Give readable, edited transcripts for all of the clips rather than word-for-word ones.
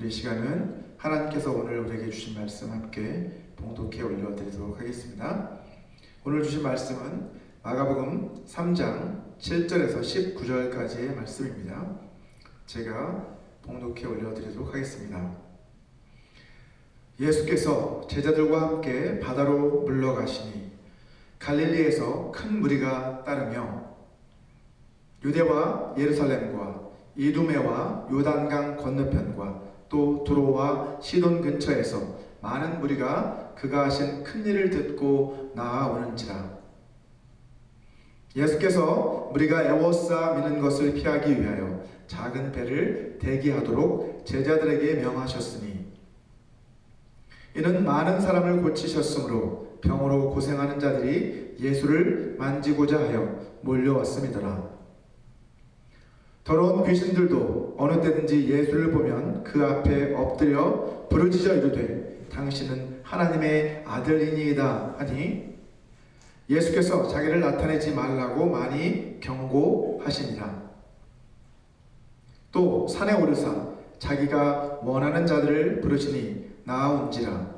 우리 시간은 하나님께서 오늘 우리에게 주신 말씀 함께 봉독해 올려드리도록 하겠습니다. 오늘 주신 말씀은 마가복음 3장 7절에서 19절까지의 말씀입니다. 제가 봉독해 올려드리도록 하겠습니다. 예수께서 제자들과 함께 바다로 물러가시니 갈릴리에서 큰 무리가 따르며 유대와 예루살렘과 이두메와 요단강 건너편과 또 두로와 시돈 근처에서 많은 무리가 그가 하신 큰 일을 듣고 나아오는지라. 예수께서 무리가 에워싸 미는 것을 피하기 위하여 작은 배를 대기하도록 제자들에게 명하셨으니 이는 많은 사람을 고치셨으므로 병으로 고생하는 자들이 예수를 만지고자 하여 몰려왔음이더라. 더러운 귀신들도 어느 때든지 예수를 보면 그 앞에 엎드려 부르짖어 이르되 당신은 하나님의 아들이니이다 하니 예수께서 자기를 나타내지 말라고 많이 경고하시니라. 또 산에 오르사 자기가 원하는 자들을 부르시니 나아온지라.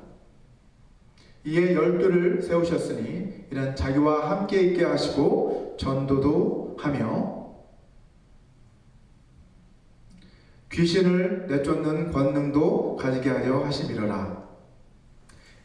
이에 12를 세우셨으니 이는 자기와 함께 있게 하시고 전도도 하며 귀신을 내쫓는 권능도 가지게 하려 하심이로라.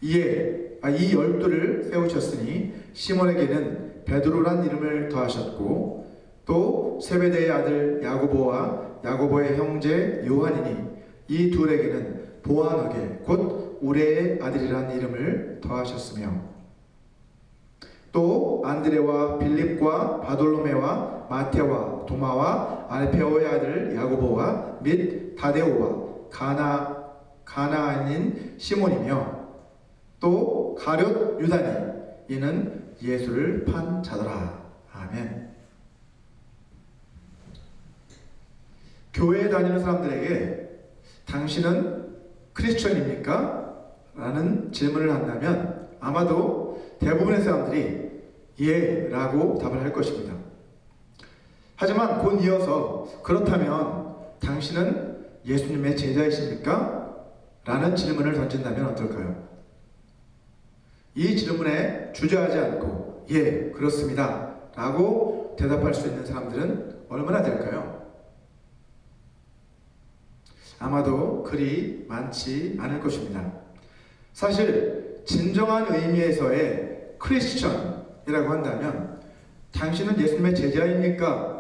이에 이 12를 세우셨으니 시몬에게는 베드로란 이름을 더하셨고 또 세베대의 아들 야고보와 야고보의 형제 요한이니 이 둘에게는 보아너게 곧 우레의 아들이란 이름을 더하셨으며 또 안드레와 빌립과 바돌로메와 마테와 도마와 알페오의 아들 야고보와 및 다데오와 가나안인 시몬이며 또 가룟 유다니 이는 예수를 판 자더라. 아멘. 교회에 다니는 사람들에게 당신은 크리스천입니까? 라는 질문을 한다면 아마도 대부분의 사람들이 예 라고 답을 할 것입니다. 하지만 곧 이어서 그렇다면 당신은 예수님의 제자이십니까? 라는 질문을 던진다면 어떨까요? 이 질문에 주저하지 않고 예 그렇습니다 라고 대답할 수 있는 사람들은 얼마나 될까요? 아마도 그리 많지 않을 것입니다. 사실 진정한 의미에서의 크리스천이라고 한다면 당신은 예수님의 제자입니까?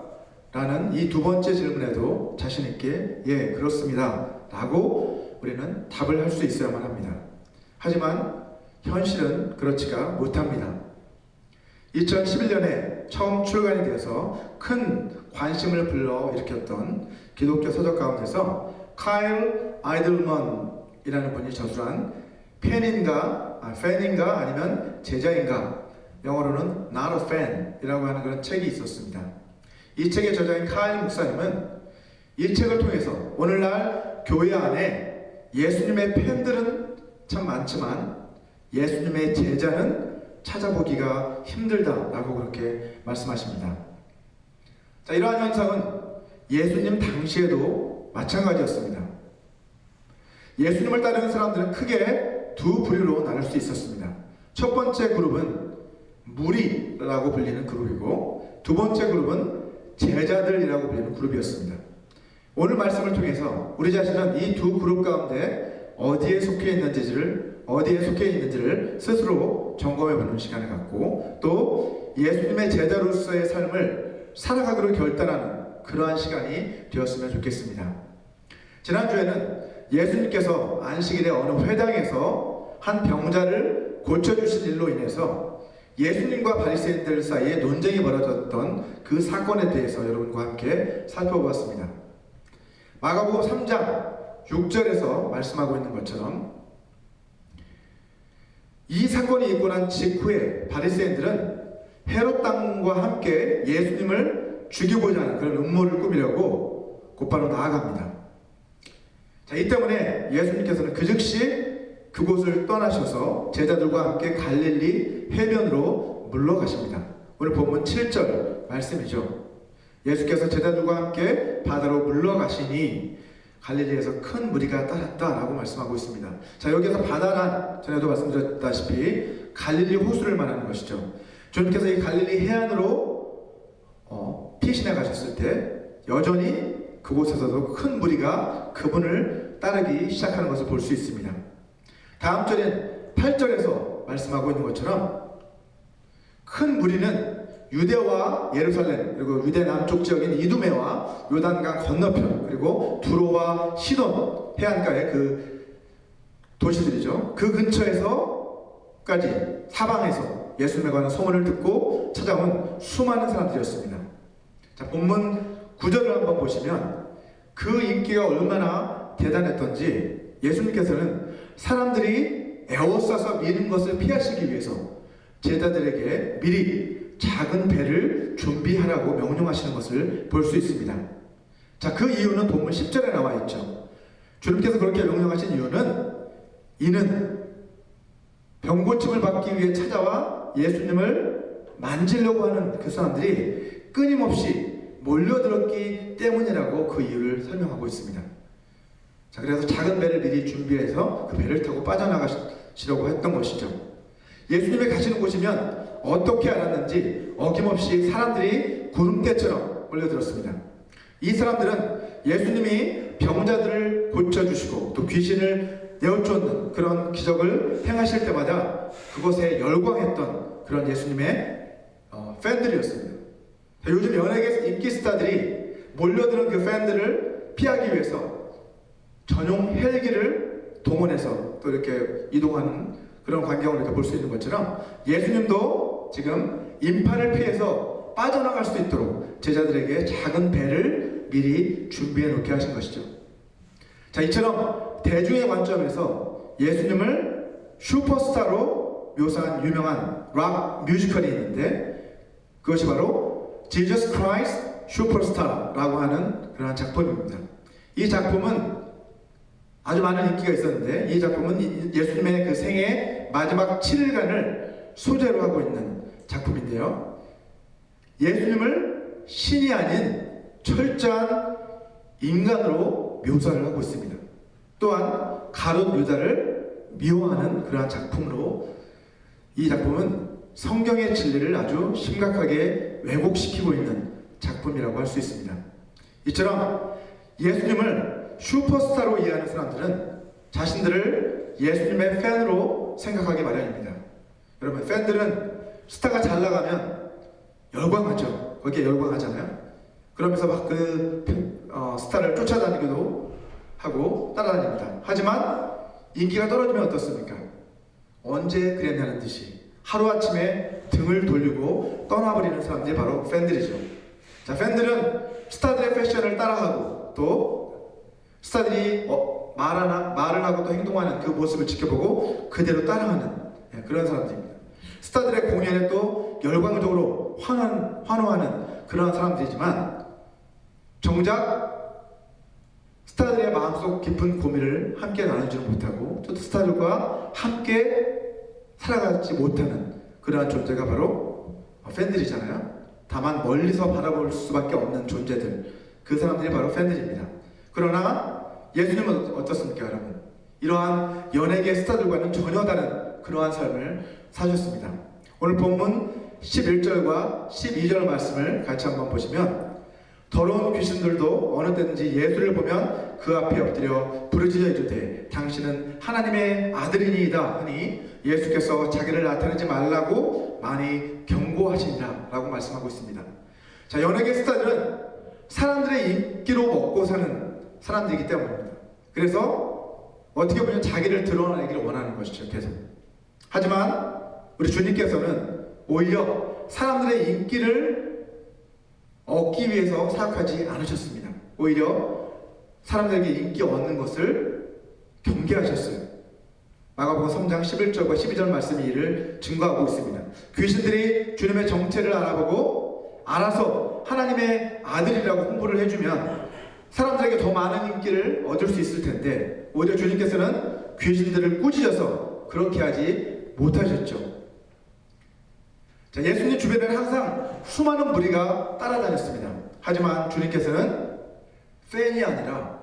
라는 이 두 번째 질문에도 자신있게 예 그렇습니다 라고 우리는 답을 할 수 있어야만 합니다. 하지만 현실은 그렇지가 못합니다. 2011년에 처음 출간이 돼서 큰 관심을 불러일으켰던 기독교 서적 가운데서 카일 아이들먼이라는 분이 저술한 팬인가 아니면 제자인가, 영어로는 Not a Fan 이라고 하는 그런 책이 있었습니다. 이 책의 저자인 카일 목사님은 이 책을 통해서 오늘날 교회 안에 예수님의 팬들은 참 많지만 예수님의 제자는 찾아보기가 힘들다라고 그렇게 말씀하십니다. 자, 이러한 현상은 예수님 당시에도 마찬가지였습니다. 예수님을 따르는 사람들은 크게 두 부류로 나눌 수 있었습니다. 첫 번째 그룹은 무리라고 불리는 그룹이고 두 번째 그룹은 제자들이라고 불리는 그룹이었습니다. 오늘 말씀을 통해서 우리 자신은 이 두 그룹 가운데 어디에 속해 있는지를 스스로 점검해보는 시간을 갖고 또 예수님의 제자로서의 삶을 살아가기로 결단하는 그러한 시간이 되었으면 좋겠습니다. 지난주에는 예수님께서 안식일에 어느 회당에서 한 병자를 고쳐주신 일로 인해서 예수님과 바리새인들 사이에 논쟁이 벌어졌던 그 사건에 대해서 여러분과 함께 살펴보았습니다. 마가복음 3장 6절에서 말씀하고 있는 것처럼 이 사건이 있고 난 직후에 바리새인들은 헤롯 왕과 함께 예수님을 죽이고자 하는 그런 음모를 꾸미려고 곧바로 나아갑니다. 자, 이 때문에 예수님께서는 그 즉시 그곳을 떠나셔서 제자들과 함께 갈릴리 해변으로 물러가십니다. 오늘 본문 7절 말씀이죠. 예수께서 제자들과 함께 바다로 물러가시니 갈릴리에서 큰 무리가 따랐다라고 말씀하고 있습니다. 자, 여기서 바다란, 전에도 말씀드렸다시피 갈릴리 호수를 말하는 것이죠. 주님께서 이 갈릴리 해안으로 피신해 가셨을 때 여전히 그곳에서도 큰 무리가 그분을 따르기 시작하는 것을 볼 수 있습니다. 다음 절인 8절에서 말씀하고 있는 것처럼 큰 무리는 유대와 예루살렘, 그리고 유대 남쪽 지역인 이두메와 요단강 건너편, 그리고 두로와 시돈 해안가의 그 도시들이죠. 그 근처에서까지 사방에서 예수님에 관한 소문을 듣고 찾아온 수많은 사람들이었습니다. 자, 본문 9절을 한번 보시면 그 인기가 얼마나 대단했던지 예수님께서는 사람들이 에워싸서 미는 것을 피하시기 위해서 제자들에게 미리 작은 배를 준비하라고 명령하시는 것을 볼 수 있습니다. 자, 그 이유는 본문 10절에 나와 있죠. 주님께서 그렇게 명령하신 이유는 이는 병고침을 받기 위해 찾아와 예수님을 만지려고 하는 그 사람들이 끊임없이 몰려들었기 때문이라고 그 이유를 설명하고 있습니다. 자, 그래서 작은 배를 미리 준비해서 그 배를 타고 빠져나가시려고 했던 것이죠. 예수님이 가시는 곳이면 어떻게 알았는지 어김없이 사람들이 구름대처럼 몰려들었습니다. 이 사람들은 예수님이 병자들을 고쳐주시고 또 귀신을 내어쫓는 그런 기적을 행하실 때마다 그것에 열광했던 그런 예수님의 팬들이었습니다. 요즘 연예계 인기 스타들이 몰려드는 그 팬들을 피하기 위해서 전용 헬기를 동원해서 또 이렇게 이동하는 그런 광경을 이렇게 볼 수 있는 것처럼 예수님도 지금 인파를 피해서 빠져나갈 수 있도록 제자들에게 작은 배를 미리 준비해 놓게 하신 것이죠. 자, 이처럼 대중의 관점에서 예수님을 슈퍼스타로 묘사한 유명한 락 뮤지컬이 있는데 그것이 바로 Jesus Christ Superstar라고 하는 그러한 작품입니다. 이 작품은 아주 많은 인기가 있었는데 이 작품은 예수님의 그 생애 마지막 7일간을 소재로 하고 있는 작품인데요. 예수님을 신이 아닌 철저한 인간으로 묘사를 하고 있습니다. 또한 가룟 유다를 미워하는 그러한 작품으로 이 작품은 성경의 진리를 아주 심각하게 왜곡시키고 있는 작품이라고 할 수 있습니다. 이처럼 예수님을 슈퍼스타로 이해하는 사람들은 자신들을 예수님의 팬으로 생각하기 마련입니다. 여러분, 팬들은 스타가 잘 나가면 열광하죠. 거기에 열광하잖아요. 그러면서 막 그 스타를 쫓아다니기도 하고 따라다닙니다. 하지만 인기가 떨어지면 어떻습니까? 언제 그랬냐는 듯이 하루아침에 등을 돌리고 떠나버리는 사람들이 바로 팬들이죠. 자, 팬들은 스타들의 패션을 따라하고 또 스타들이 말을 하고 또 행동하는 그 모습을 지켜보고 그대로 따라하는 그런 사람들입니다. 스타들의 공연에 또 열광적으로 환호하는 그런 사람들이지만 정작 스타들의 마음속 깊은 고민을 함께 나누지는 못하고 또 스타들과 함께 살아가지 못하는 그러한 존재가 바로 팬들이잖아요. 다만 멀리서 바라볼 수밖에 없는 존재들, 그 사람들이 바로 팬들입니다. 그러나 예수님은 어떻습니까, 여러분? 이러한 연예계 스타들과는 전혀 다른 그러한 삶을 사셨습니다. 오늘 본문 11절과 12절 말씀을 같이 한번 보시면 더러운 귀신들도 어느 때든지 예수를 보면 그 앞에 엎드려 부르짖어 이르되 당신은 하나님의 아들이니이다 하니 예수께서 자기를 나타내지 말라고 많이 경고하시니라 라고 말씀하고 있습니다. 자, 연예계 스타들은 사람들의 인기로 먹고 사는 사람들이기 때문입니다. 그래서 어떻게 보면 자기를 드러내기를 원하는 것이죠, 계속. 하지만 우리 주님께서는 오히려 사람들의 인기를 얻기 위해서 사역하지 않으셨습니다. 오히려 사람들에게 인기 얻는 것을 경계하셨어요. 마가복음 3장 11절과 12절 말씀이 이를 증거하고 있습니다. 귀신들이 주님의 정체를 알아보고 알아서 하나님의 아들이라고 홍보를 해주면 사람들에게 더 많은 인기를 얻을 수 있을 텐데 오히려 주님께서는 귀신들을 꾸짖어서 그렇게 하지 못하셨죠. 자, 예수님 주변에는 항상 수많은 무리가 따라다녔습니다. 하지만 주님께서는 팬이 아니라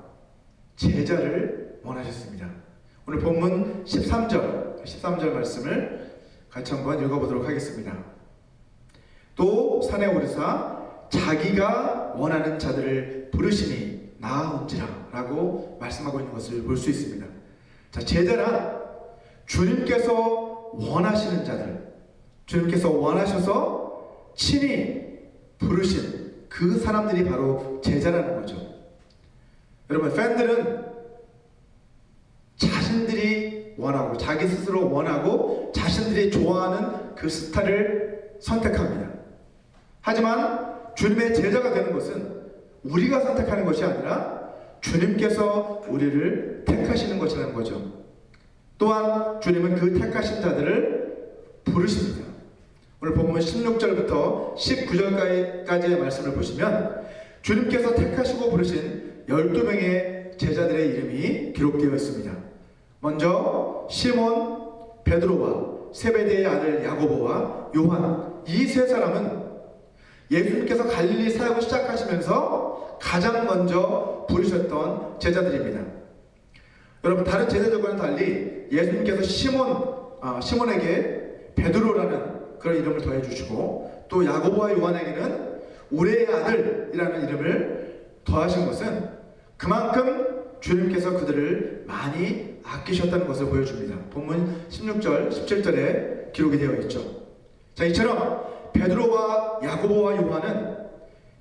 제자를 원하셨습니다. 오늘 본문 13절 말씀을 같이 한번 읽어보도록 하겠습니다. 또 산에 오르사 자기가 원하는 자들을 부르시니 나아온지라 라고 말씀하고 있는 것을 볼 수 있습니다. 자, 제자란 주님께서 원하시는 자들, 주님께서 원하셔서 친히 부르신 그 사람들이 바로 제자라는 거죠. 여러분, 팬들은 자신들이 원하고 자기 스스로 원하고 자신들이 좋아하는 그 스타를 선택합니다. 하지만 주님의 제자가 되는 것은 우리가 선택하는 것이 아니라 주님께서 우리를 택하시는 것이라는 거죠. 또한 주님은 그 택하신 자들을 부르십니다. 오늘 본문 16절부터 19절까지의 말씀을 보시면 주님께서 택하시고 부르신 12명의 제자들의 이름이 기록되어 있습니다. 먼저 시몬, 베드로와 세베대의 아들 야고보와 요한, 이 세 사람은 예수님께서 갈릴리 사역을 시작하시면서 가장 먼저 부르셨던 제자들입니다. 여러분, 다른 제자들과는 달리 예수님께서 시몬에게 베드로라는 그런 이름을 더해주시고 또 야고보와 요한에게는 우리의 아들이라는 이름을 더하신 것은 그만큼 주님께서 그들을 많이 아끼셨다는 것을 보여줍니다. 본문 16절, 17절에 기록이 되어 있죠. 자, 이처럼 베드로와 야고보와 요한은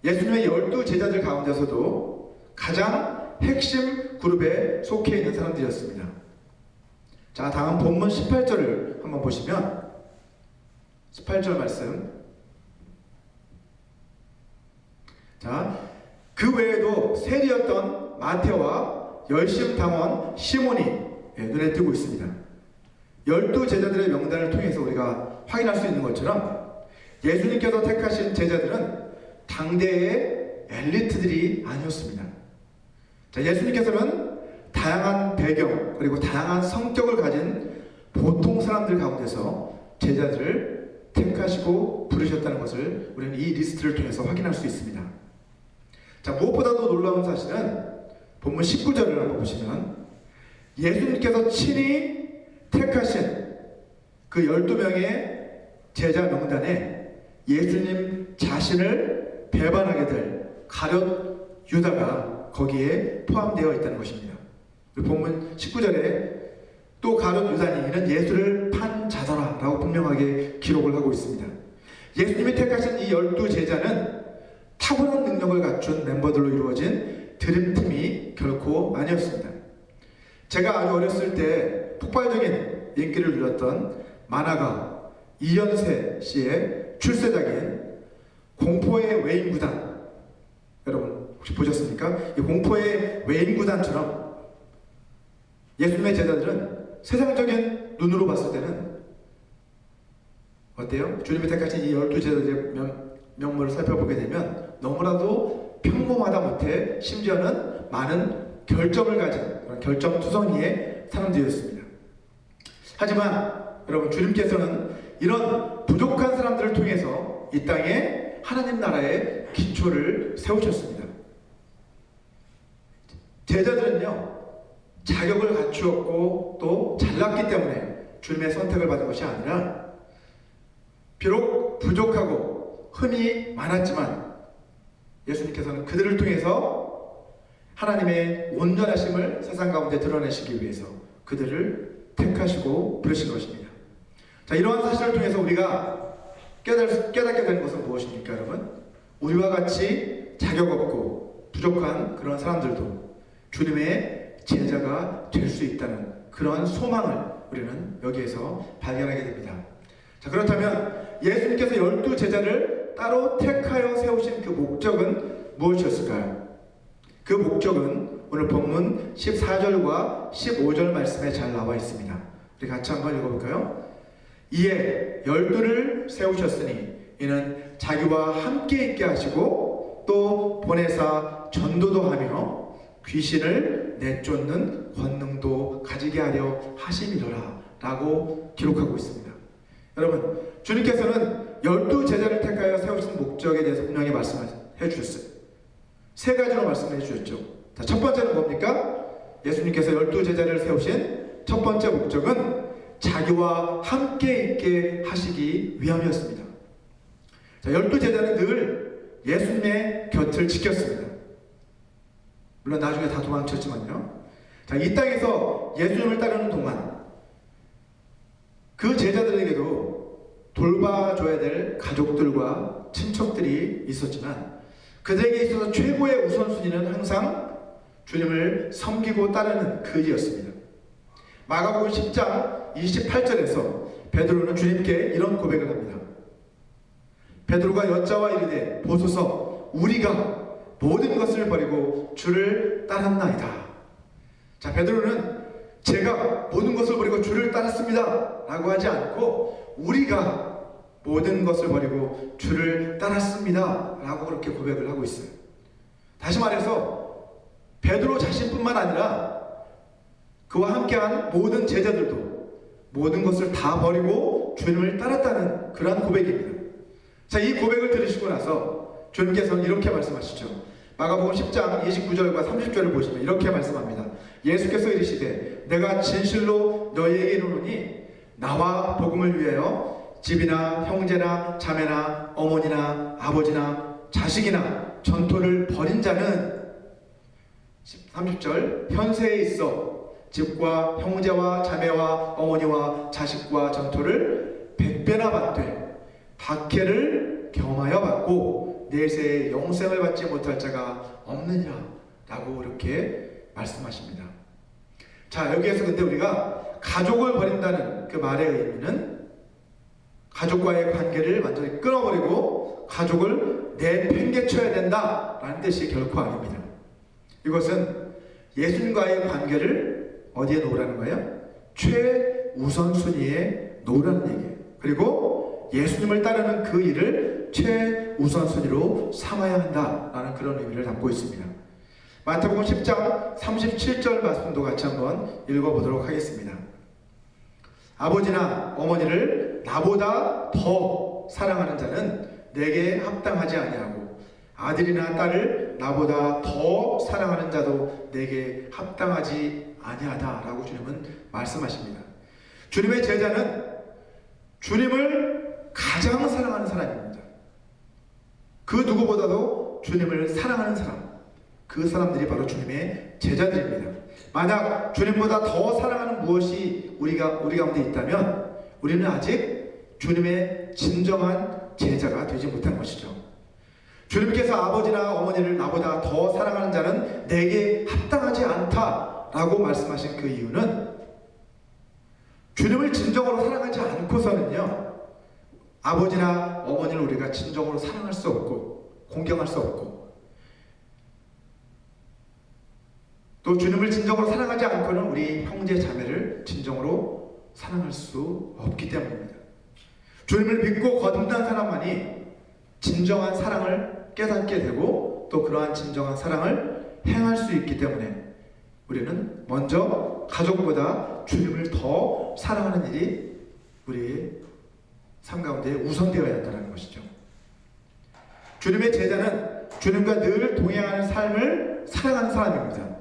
예수님의 12제자들 가운데서도 가장 핵심 그룹에 속해 있는 사람들이었습니다. 자, 다음 본문 18절을 한번 보시면 18절 말씀. 자, 그 외에도 세리였던 마태와 열심당원 시몬이 눈에 띄고 있습니다. 12제자들의 명단을 통해서 우리가 확인할 수 있는 것처럼 예수님께서 택하신 제자들은 당대의 엘리트들이 아니었습니다. 자, 예수님께서는 다양한 배경 그리고 다양한 성격을 가진 보통 사람들 가운데서 제자들을 택하시고 부르셨다는 것을 우리는 이 리스트를 통해서 확인할 수 있습니다. 자, 무엇보다도 놀라운 사실은 본문 19절을 한번 보시면 예수님께서 친히 택하신 그 12명의 제자 명단에 예수님 자신을 배반하게 될 가룟 유다가 거기에 포함되어 있다는 것입니다. 본문 19절에 또 가룟 유다니 이는 예수를 판 자더라 라고 분명하게 기록을 하고 있습니다. 예수님이 택하신 이 12제자는 탁월한 능력을 갖춘 멤버들로 이루어진 드림팀이 결코 아니었습니다. 제가 아주 어렸을 때 폭발적인 인기를 누렸던 만화가 이연세 씨의 출세작인 공포의 외인구단, 여러분 혹시 보셨습니까? 이 공포의 외인구단처럼 예수님의 제자들은 세상적인 눈으로 봤을 때는 어때요? 주님이 택하신 이 12제자들의 면모를 살펴보게 되면 너무나도 평범하다 못해 심지어는 많은 결점을 가진 그런 결점투성이의 사람들이었습니다. 하지만 여러분, 주님께서는 이런 부족한 사람들을 통해서 이 땅에 하나님 나라의 기초를 세우셨습니다. 제자들은요, 자격을 갖추었고 또 잘났기 때문에 주님의 선택을 받은 것이 아니라 비록 부족하고 흠이 많았지만 예수님께서는 그들을 통해서 하나님의 온전하심을 세상 가운데 드러내시기 위해서 그들을 택하시고 부르신 것입니다. 자, 이러한 사실을 통해서 우리가 깨닫게 된 것은 무엇입니까, 여러분? 우리와 같이 자격 없고 부족한 그런 사람들도 주님의 제자가 될 수 있다는 그런 소망을 우리는 여기에서 발견하게 됩니다. 자, 그렇다면 예수님께서 12제자를 따로 택하여 세우신 그 목적은 무엇이었을까요? 그 목적은 오늘 본문 14절과 15절 말씀에 잘 나와 있습니다. 우리 같이 한번 읽어볼까요? 이에 12를 세우셨으니 이는 자기와 함께 있게 하시고 또 보내사 전도도 하며 귀신을 내쫓는 권능도 가지게 하려 하심이더라 라고 기록하고 있습니다. 여러분, 주님께서는 12제자를 택하여 세우신 목적에 대해서 분명히 말씀해 주셨어요. 세 가지로 말씀해 주셨죠. 자, 첫 번째는 뭡니까? 예수님께서 12제자를 세우신 첫 번째 목적은 자기와 함께 있게 하시기 위함이었습니다. 자, 12제자는 늘 예수님의 곁을 지켰습니다. 물론 나중에 다 도망쳤지만요. 자, 이 땅에서 예수님을 따르는 동안 그 제자들에게도 돌봐줘야 될 가족들과 친척들이 있었지만 그들에게 있어서 최고의 우선순위는 항상 주님을 섬기고 따르는 그 일이었습니다. 마가복음 10장 28절에서 베드로는 주님께 이런 고백을 합니다. 베드로가 여짜와 이르되 보소서 우리가 모든 것을 버리고 주를 따랐나이다. 자, 베드로는 제가 모든 것을 버리고 주를 따랐습니다 라고 하지 않고 우리가 모든 것을 버리고 주를 따랐습니다 라고 그렇게 고백을 하고 있어요. 다시 말해서 베드로 자신뿐만 아니라 그와 함께한 모든 제자들도 모든 것을 다 버리고 주님을 따랐다는 그러한 고백입니다. 자, 이 고백을 들으시고 나서 주님께서는 이렇게 말씀하시죠. 마가복음 10장 29절과 30절을 보시면 이렇게 말씀합니다. 예수께서 이르시되 내가 진실로 너희에게 이르노니 나와 복음을 위하여 집이나 형제나 자매나 어머니나 아버지나 자식이나 전토를 벌인 자는 30절 현세에 있어 집과 형제와 자매와 어머니와 자식과 전토를 100배나 받되 박해를 경험하여 받고 내세에 영생을 받지 못할 자가 없느니라 라고 이렇게 말씀하십니다. 자, 여기에서 근데 우리가 가족을 버린다는 그 말의 의미는 가족과의 관계를 완전히 끊어버리고 가족을 내팽개쳐야 된다라는 뜻이 결코 아닙니다. 이것은 예수님과의 관계를 어디에 놓으라는 거예요? 최우선순위에 놓으라는 얘기예요. 그리고 예수님을 따르는 그 일을 최우선순위로 삼아야 한다라는 그런 의미를 담고 있습니다. 마태복음 10장 37절 말씀도 같이 한번 읽어보도록 하겠습니다. 아버지나 어머니를 나보다 더 사랑하는 자는 내게 합당하지 아니하고 아들이나 딸을 나보다 더 사랑하는 자도 내게 합당하지 아니하다라고 주님은 말씀하십니다. 주님의 제자는 주님을 가장 사랑하는 사람입니다. 그 누구보다도 주님을 사랑하는 사람, 그 사람들이 바로 주님의 제자들입니다. 만약 주님보다 더 사랑하는 무엇이 우리 가운데 있다면 우리는 아직 주님의 진정한 제자가 되지 못한 것이죠. 주님께서 아버지나 어머니를 나보다 더 사랑하는 자는 내게 합당하지 않다라고 말씀하신 그 이유는 주님을 진정으로 사랑하지 않고서는요, 아버지나 어머니를 우리가 진정으로 사랑할 수 없고 공경할 수 없고 또 주님을 진정으로 사랑하지 않고는 우리 형제 자매를 진정으로 사랑할 수 없기 때문입니다. 주님을 믿고 거듭난 사람만이 진정한 사랑을 깨닫게 되고 또 그러한 진정한 사랑을 행할 수 있기 때문에 우리는 먼저 가족보다 주님을 더 사랑하는 일이 우리의 삶 가운데 우선되어야 한다는 것이죠. 주님의 제자는 주님과 늘 동행하는 삶을 사랑하는 사람입니다.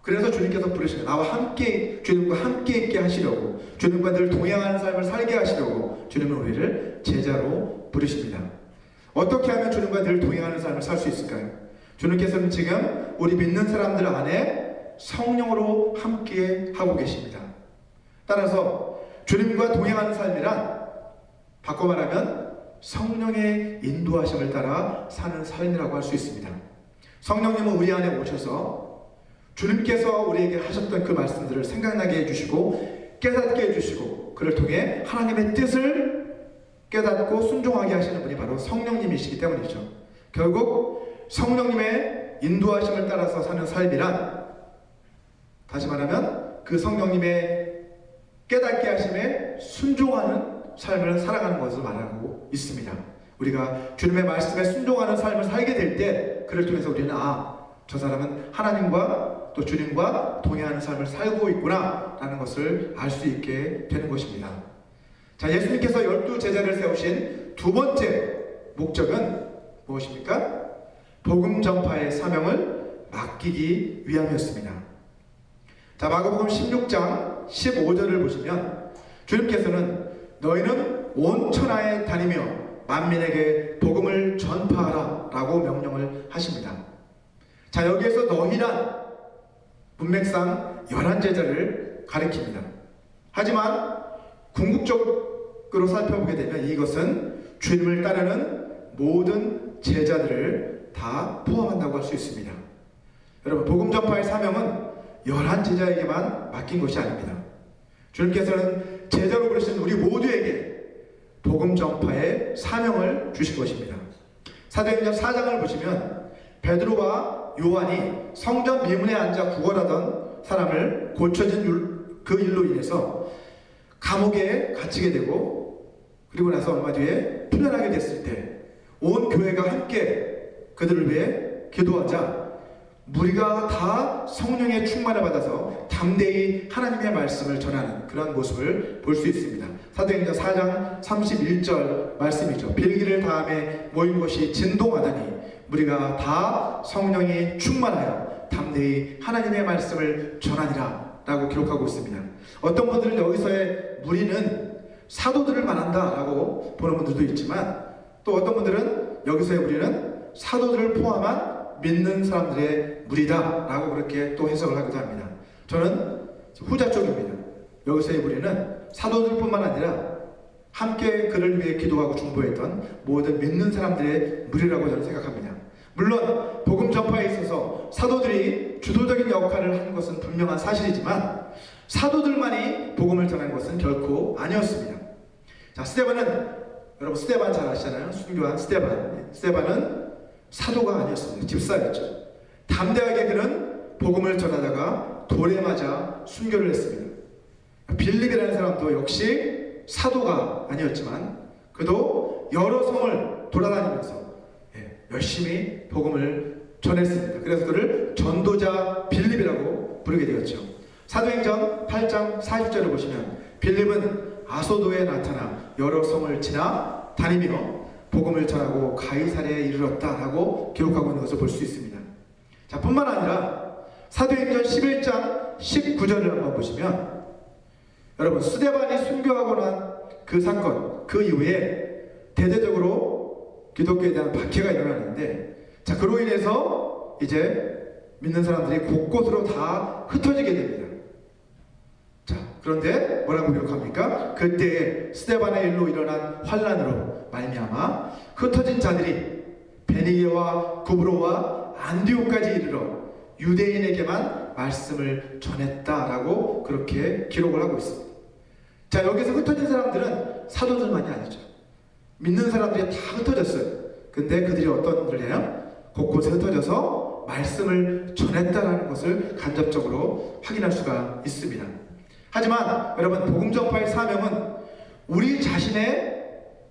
그래서 주님께서 부르시는 나와 함께 주님과 함께 있게 하시려고 주님과 늘 동행하는 삶을 살게 하시려고 주님은 우리를 제자로 부르십니다. 어떻게 하면 주님과 늘 동행하는 삶을 살 수 있을까요? 주님께서는 지금 우리 믿는 사람들 안에 성령으로 함께 하고 계십니다. 따라서 주님과 동행하는 삶이란 바꿔 말하면 성령의 인도하심을 따라 사는 삶이라고 할 수 있습니다. 성령님은 우리 안에 오셔서 주님께서 우리에게 하셨던 그 말씀들을 생각나게 해주시고 깨닫게 해주시고 그를 통해 하나님의 뜻을 깨닫고 순종하게 하시는 분이 바로 성령님이시기 때문이죠. 결국 성령님의 인도하심을 따라서 사는 삶이란 다시 말하면 그 성령님의 깨닫게 하심에 순종하는 삶을 살아가는 것을 말하고 있습니다. 우리가 주님의 말씀에 순종하는 삶을 살게 될 때 그를 통해서 우리는 저 사람은 하나님과 또 주님과 동행하는 삶을 살고 있구나 라는 것을 알 수 있게 되는 것입니다. 자, 예수님께서 12제자를 세우신 두 번째 목적은 무엇입니까? 복음 전파의 사명을 맡기기 위함이었습니다. 자, 마가복음 16장 15절을 보시면 주님께서는 너희는 온 천하에 다니며 만민에게 복음을 전파하라 라고 명령을 하십니다. 자, 여기에서 너희란 문맥상 11제자를 가리킵니다. 하지만 궁극적으로 살펴보게 되면 이것은 주님을 따르는 모든 제자들을 다 포함한다고 할 수 있습니다. 여러분, 복음 전파의 사명은 11제자에게만 맡긴 것이 아닙니다. 주님께서는 제자로 부르신 우리 모두에게 복음 전파의 사명을 주신 것입니다. 사도행전 4장을 보시면 베드로와 요한이 성전 미문에 앉아 구걸하던 사람을 고쳐진 그 일로 인해서 감옥에 갇히게 되고, 그리고 나서 얼마 뒤에 풀려나게 됐을 때 온 교회가 함께 그들을 위해 기도하자 무리가 다 성령의 충만을 받아서 담대히 하나님의 말씀을 전하는 그런 모습을 볼 수 있습니다. 사도행전 4장 31절 말씀이죠. 빌기를 다음에 모인 것이 진동하더니 무리가 다 성령이 충만하여 담대히 하나님의 말씀을 전하니라 라고 기록하고 있습니다. 어떤 분들은 여기서의 무리는 사도들을 말한다 라고 보는 분들도 있지만, 또 어떤 분들은 여기서의 무리는 사도들을 포함한 믿는 사람들의 무리다 라고 그렇게 또 해석을 하기도 합니다. 저는 후자 쪽입니다. 여기서의 무리는 사도들뿐만 아니라 함께 그를 위해 기도하고 중보했던 모든 믿는 사람들의 무리라고 저는 생각합니다. 물론 복음 전파에 있어서 사도들이 주도적인 역할을 한 것은 분명한 사실이지만 사도들만이 복음을 전한 것은 결코 아니었습니다. 자, 스데반은, 여러분 스데반 잘 아시잖아요. 순교한 스데반은 사도가 아니었습니다. 집사였죠. 담대하게 그는 복음을 전하다가 돌에 맞아 순교를 했습니다. 빌립이라는 사람도 역시 사도가 아니었지만 그도 여러 성을 돌아다니면서 열심히 복음을 전했습니다. 그래서 그를 전도자 빌립이라고 부르게 되었죠. 사도행전 8장 40절을 보시면 빌립은 아소도에 나타나 여러 성을 지나 다니며 복음을 전하고 가이사랴에 이르렀다라고 기록하고 있는 것을 볼 수 있습니다. 자, 뿐만 아니라 사도행전 11장 19절을 한번 보시면, 여러분 스데반이 순교하고 난 그 사건, 그 이후에 대대적으로 기독교에 대한 박해가 일어나는데, 자, 그로 인해서 이제 믿는 사람들이 곳곳으로 다 흩어지게 됩니다. 자, 그런데 뭐라고 기록합니까? 그때에 스데반의 일로 일어난 환란으로 말미암아 흩어진 자들이 베니게와 구브로와 안디옥까지 이르러 유대인에게만 말씀을 전했다라고 그렇게 기록을 하고 있습니다. 자, 여기서 흩어진 사람들은 사도들만이 아니죠. 믿는 사람들이 다 흩어졌어요. 근데 그들이 어떤 일을 해요? 곳곳에 흩어져서 말씀을 전했다라는 것을 간접적으로 확인할 수가 있습니다. 하지만 여러분, 복음 전파의 사명은 우리 자신의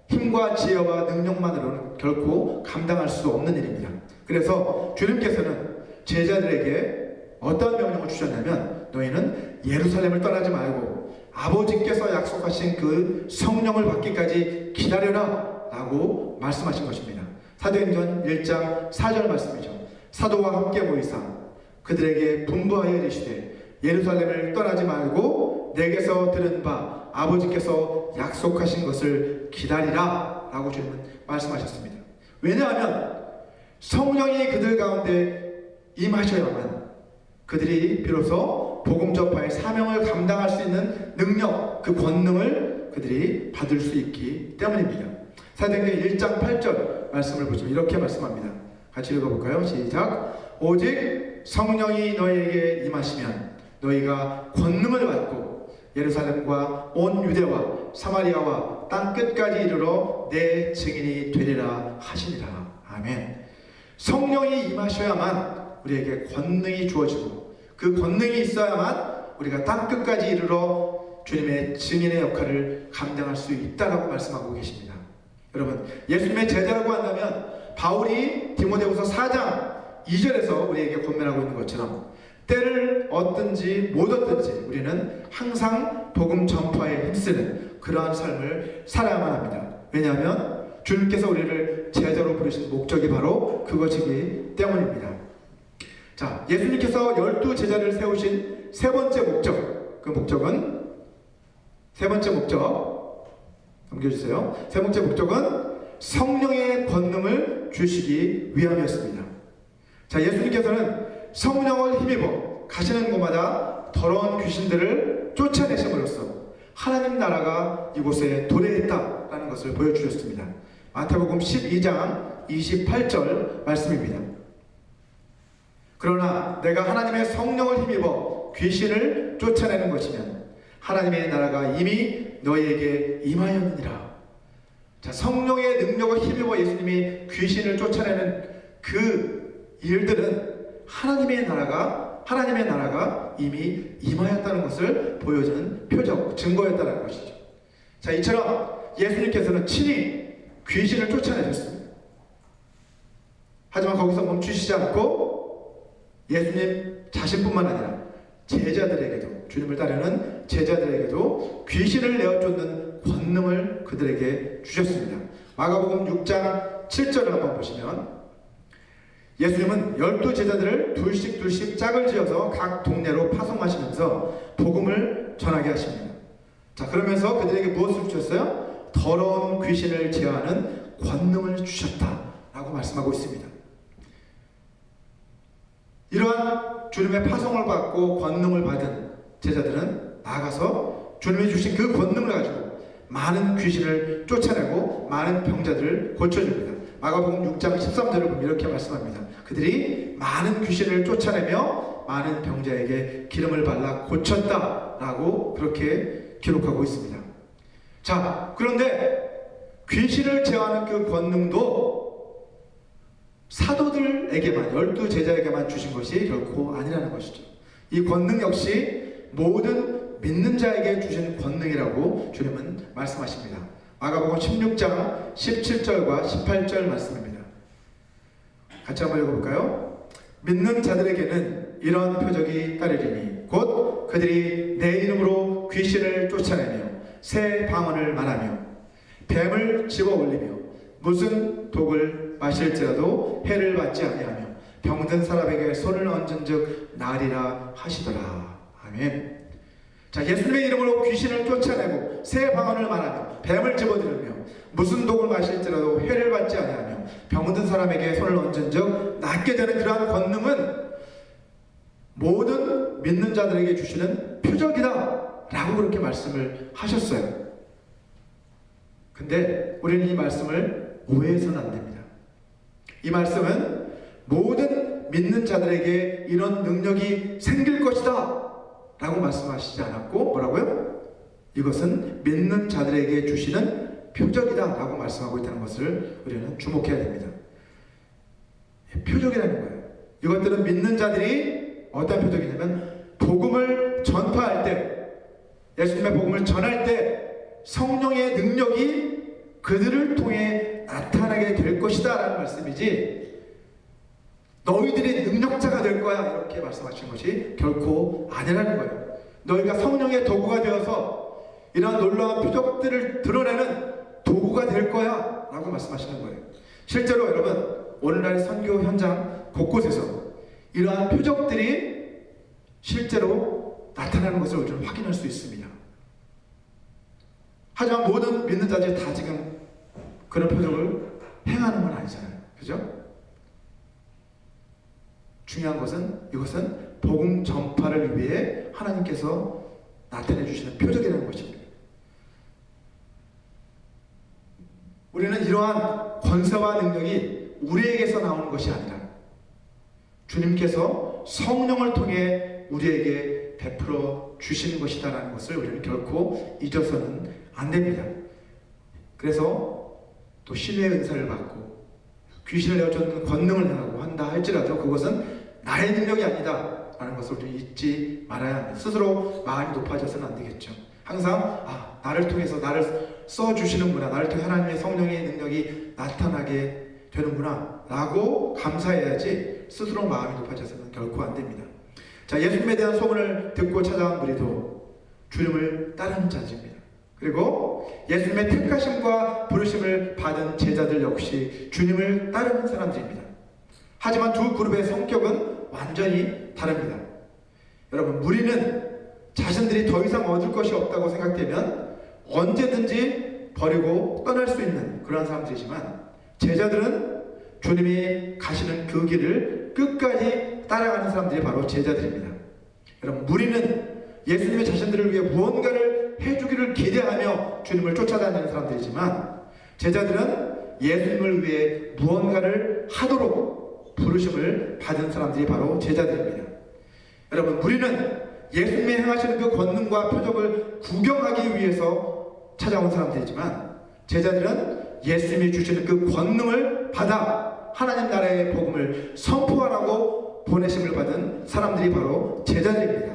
힘과 지혜와 능력만으로는 결코 감당할 수 없는 일입니다. 그래서 주님께서는 제자들에게 어떤 명령을 주셨냐면, 너희는 예루살렘을 떠나지 말고 아버지께서 약속하신 그 성령을 받기까지 기다려라 라고 말씀하신 것입니다. 사도행전 1장 4절 말씀이죠. 사도와 함께 모이사 그들에게 분부하여 이르시되 예루살렘을 떠나지 말고 내게서 들은 바 아버지께서 약속하신 것을 기다리라 라고 주님은 말씀하셨습니다. 왜냐하면 성령이 그들 가운데 임하셔야만 그들이 비로소 복음 전파의 사명을 감당할 수 있는 능력, 그 권능을 그들이 받을 수 있기 때문입니다. 사도행전 1장 8절 말씀을 보시면 이렇게 말씀합니다. 같이 읽어볼까요? 시작. 오직 성령이 너희에게 임하시면 너희가 권능을 받고 예루살렘과 온 유대와 사마리아와 땅 끝까지 이르러 내 증인이 되리라 하시니라. 아멘. 성령이 임하셔야만 우리에게 권능이 주어지고, 그 권능이 있어야만 우리가 땅 끝까지 이르러 주님의 증인의 역할을 감당할 수 있다라고 말씀하고 계십니다. 여러분, 예수님의 제자라고 한다면 바울이 디모데후서 4장 2절에서 우리에게 권면하고 있는 것처럼 때를 얻든지 못 얻든지 우리는 항상 복음 전파에 힘쓰는 그러한 삶을 살아야만 합니다. 왜냐하면 주님께서 우리를 제자로 부르신 목적이 바로 그것이기 때문입니다. 자, 예수님께서 12 제자를 세우신 세 번째 목적, 그 목적은 세 번째 목적 넘겨주세요. 세 번째 목적은 성령의 권능을 주시기 위함이었습니다. 자, 예수님께서는 성령을 힘입어 가시는 곳마다 더러운 귀신들을 쫓아내심으로써 하나님 나라가 이곳에 도래했다라는 것을 보여주셨습니다. 마태복음 12장 28절 말씀입니다. 그러나 내가 하나님의 성령을 힘입어 귀신을 쫓아내는 것이면 하나님의 나라가 이미 너희에게 임하였느니라. 자, 성령의 능력을 힘입어 예수님이 귀신을 쫓아내는 그 일들은 하나님의 나라가 이미 임하였다는 것을 보여주는 표적, 증거였다는 것이죠. 자, 이처럼 예수님께서는 친히 귀신을 쫓아내셨습니다. 하지만 거기서 멈추시지 않고 예수님 자신뿐만 아니라 제자들에게도, 주님을 따르는 제자들에게도 귀신을 내어쫓는 권능을 그들에게 주셨습니다. 마가복음 6장 7절을 한번 보시면 예수님은 12 제자들을 둘씩 짝을 지어서 각 동네로 파송하시면서 복음을 전하게 하십니다. 자, 그러면서 그들에게 무엇을 주셨어요? 더러운 귀신을 제어하는 권능을 주셨다라고 말씀하고 있습니다. 이러한 주님의 파송을 받고 권능을 받은 제자들은 나아가서 주님이 주신 그 권능을 가지고 많은 귀신을 쫓아내고 많은 병자들을 고쳐줍니다. 마가복음 6장 13절을 보면 이렇게 말씀합니다. 그들이 많은 귀신을 쫓아내며 많은 병자에게 기름을 발라 고쳤다라고 그렇게 기록하고 있습니다. 자, 그런데 귀신을 제어하는 그 권능도 사도들에게만, 12 제자에게만 주신 것이 결코 아니라는 것이죠. 이 권능 역시 모든 믿는 자에게 주신 권능이라고 주님은 말씀하십니다. 마가복음 16장 17절과 18절 말씀입니다. 같이 한번 읽어볼까요? 믿는 자들에게는 이런 표적이 따르리니 곧 그들이 내 이름으로 귀신을 쫓아내며 새 방언을 말하며 뱀을 집어 올리며 무슨 독을 마실지라도 해를 받지 아니하며 병든 사람에게 손을 얹은즉 나으리라 하시더라. 아멘. 자, 예수님의 이름으로 귀신을 쫓아내고 새 방언을 말하며 뱀을 집어들으며 무슨 독을 마실지라도 해를 받지 아니하며 병든 사람에게 손을 얹은즉 낫게 되는 그러한 권능은 모든 믿는 자들에게 주시는 표적이다 라고 그렇게 말씀을 하셨어요. 근데 우리는 이 말씀을 오해해서는 안 됩니다. 이 말씀은 모든 믿는 자들에게 이런 능력이 생길 것이다 라고 말씀하시지 않았고 뭐라고요? 이것은 믿는 자들에게 주시는 표적이다 라고 말씀하고 있다는 것을 우리는 주목해야 됩니다. 표적이라는 거예요. 이것들은 믿는 자들이 어떤 표적이냐면 복음을 전파할 때, 예수님의 복음을 전할 때 성령의 능력이 그들을 통해 나타나게 될 것이다 라는 말씀이지, 너희들이 능력자가 될 거야 이렇게 말씀하신 것이 결코 아니라는 거예요. 너희가 성령의 도구가 되어서 이러한 놀라운 표적들을 드러내는 도구가 될 거야 라고 말씀하시는 거예요. 실제로 여러분, 오늘날 선교 현장 곳곳에서 이러한 표적들이 실제로 나타나는 것을 우리는 확인할 수 있습니다. 하지만 모든 믿는 자들이 다 지금 그런 표적을 행하는 건 아니잖아요. 그죠? 중요한 것은 이것은 복음 전파를 위해 하나님께서 나타내 주시는 표적이라는 것입니다. 우리는 이러한 권세와 능력이 우리에게서 나오는 것이 아니라 주님께서 성령을 통해 우리에게 베풀어 주시는 것이다라는 것을 우리는 결코 잊어서는 안 됩니다. 그래서 또 신의 은사를 받고 귀신을 내어쫓는 권능을 행하고 한다 할지라도 그것은 나의 능력이 아니다 라는 것을 우리 잊지 말아야 합니다. 스스로 마음이 높아져서는 안 되겠죠. 항상 나를 통해서 나를 써주시는구나, 나를 통해 하나님의 성령의 능력이 나타나게 되는구나 라고 감사해야지 스스로 마음이 높아져서는 결코 안 됩니다. 자, 예수님에 대한 소문을 듣고 찾아온 무리도 주님을 따르는 자들입니다. 그리고 예수님의 택하심과 부르심을 받은 제자들 역시 주님을 따르는 사람들입니다. 하지만 두 그룹의 성격은 완전히 다릅니다. 여러분, 무리는 자신들이 더 이상 얻을 것이 없다고 생각되면 언제든지 버리고 떠날 수 있는 그런 사람들이지만, 제자들은 주님이 가시는 그 길을 끝까지 따라가는 사람들이 바로 제자들입니다. 여러분, 무리는 예수님의 자신들을 위해 무언가를 해주기를 기대하며 주님을 쫓아다니는 사람들이지만, 제자들은 예수님을 위해 무언가를 하도록 부르심을 받은 사람들이 바로 제자들입니다. 여러분, 무리는 예수님이 행하시는 그 권능과 표적을 구경하기 위해서 찾아온 사람들이지만, 제자들은 예수님이 주시는 그 권능을 받아 하나님 나라의 복음을 선포하라고 보내심을 받은 사람들이 바로 제자들입니다.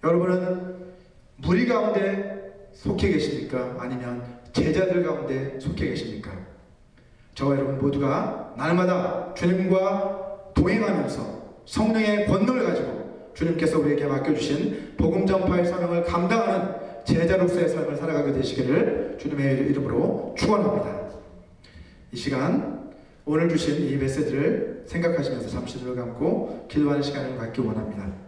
여러분은 무리 가운데 속해 계십니까? 아니면 제자들 가운데 속해 계십니까? 저와 여러분 모두가 날마다 주님과 동행하면서 성령의 권능을 가지고 주님께서 우리에게 맡겨주신 복음 전파의 사명을 감당하는 제자로서의 삶을 살아가게 되시기를 주님의 이름으로 축원합니다. 이 시간 오늘 주신 이 메시지를 생각하시면서 잠시 눈을 감고 기도하는 시간을 갖기 원합니다.